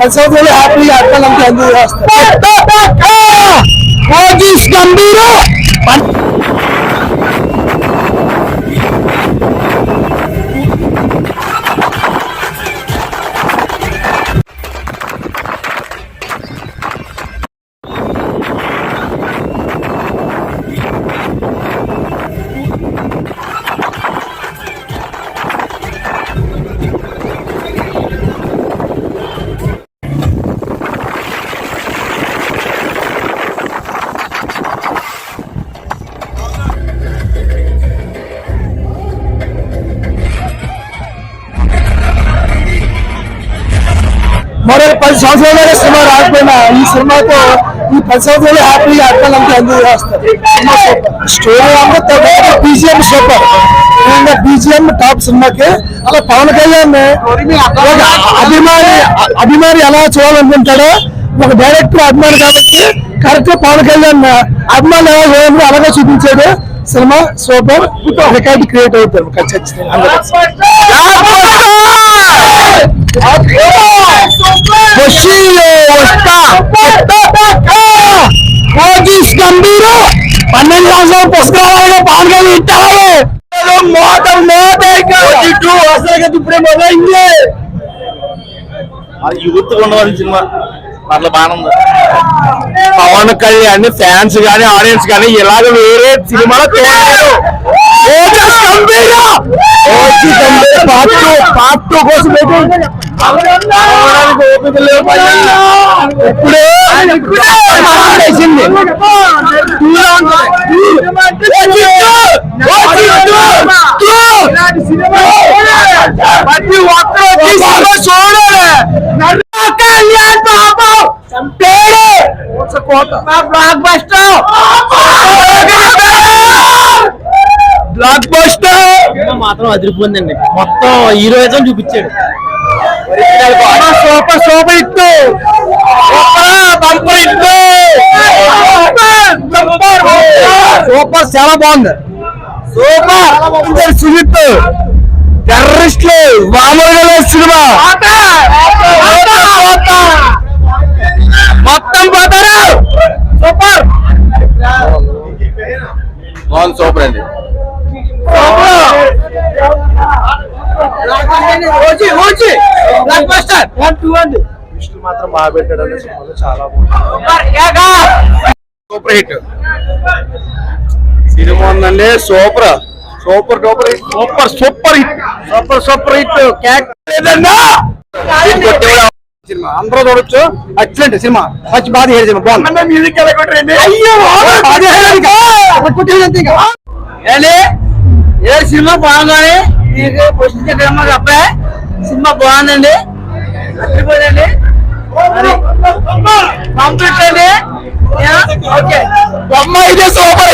10 సంవత్సరాలు హ్యాపీగా అట్లా ఎంజాయ్ చేస్తారు. మరో 10 సంవత్సరాలు సినిమా రాకపోయినా ఈ సినిమాతో ఈ 10 సంవత్సరాలు హ్యాపీగా అట్లా ఎంజాయ్ చేస్తారు. స్టోరీ అంతా బీజిఎం సూపర్, బీజిఎం టాప్ సినిమాకి. అలా పవన్ కళ్యాణ్ అభిమాని ఎలా చూడాలనుకుంటాడో ఒక డైరెక్టర్ అభిమాని కాబట్టి కరెక్ట్ పవన్ కళ్యాణ్ అభిమానులు ఎలా చూడాలని అలాగే చూపించాడు. సినిమా సూపర్, రికార్డు క్రియేట్ అవుతారు ఖచ్చితంగా. గంభీర 12 సంవత్సరాలు పుస్తకాలు పవన్ కళ్యాణ్ ఇట్టారు. ఇప్పుడే మొదలైంది. యూత్ ఉండవలసిన సినిమా అట్లా బాగుంది. పవన్ కళ్యాణ్ ఫ్యాన్స్ గానీ ఆడియన్స్ గానీ ఇలాగ వేరే సినిమాలో చూడలేదు. పార్ట్ 2 కోసం ప్రతి ఒక్కరు చూడాలి. బ్లాక్ బస్టర్ మాత్రం అదిరిపోయిందండి. మొత్తం హీరోయిజం చూపించాడు. సూపర్ సూపర్ ఇట్టు బంపర్ ఇట్టు సూపర్, చాలా బాగుంది. సూపర్ సుజిత్ టెర్రరిస్టులు మామూలుగా సినిమా మొత్తం పోతారు. సూపర్ బాగుంది, సూపర్ అండి. మాత్రం బాగా పెట్టాడు. చాలా బాగుంది, సూపర్ హిట్ సినిమా ఉందండి. Super super super super super hit, super super hit. Cinema అందరూ చూడొచ్చు. ఎక్సలెంట్ సినిమా, మంచి బాధ సినిమా బాగుంది. మ్యూజిక్ ఏ సినిమా బాగుందని మీకు క్వశ్చన్ అబ్బాయి సినిమా బాగుందండి. మర్చిపోదండి కంప్లీట్ అండి. ఓకే బొమ్మ అయితే సూపర్.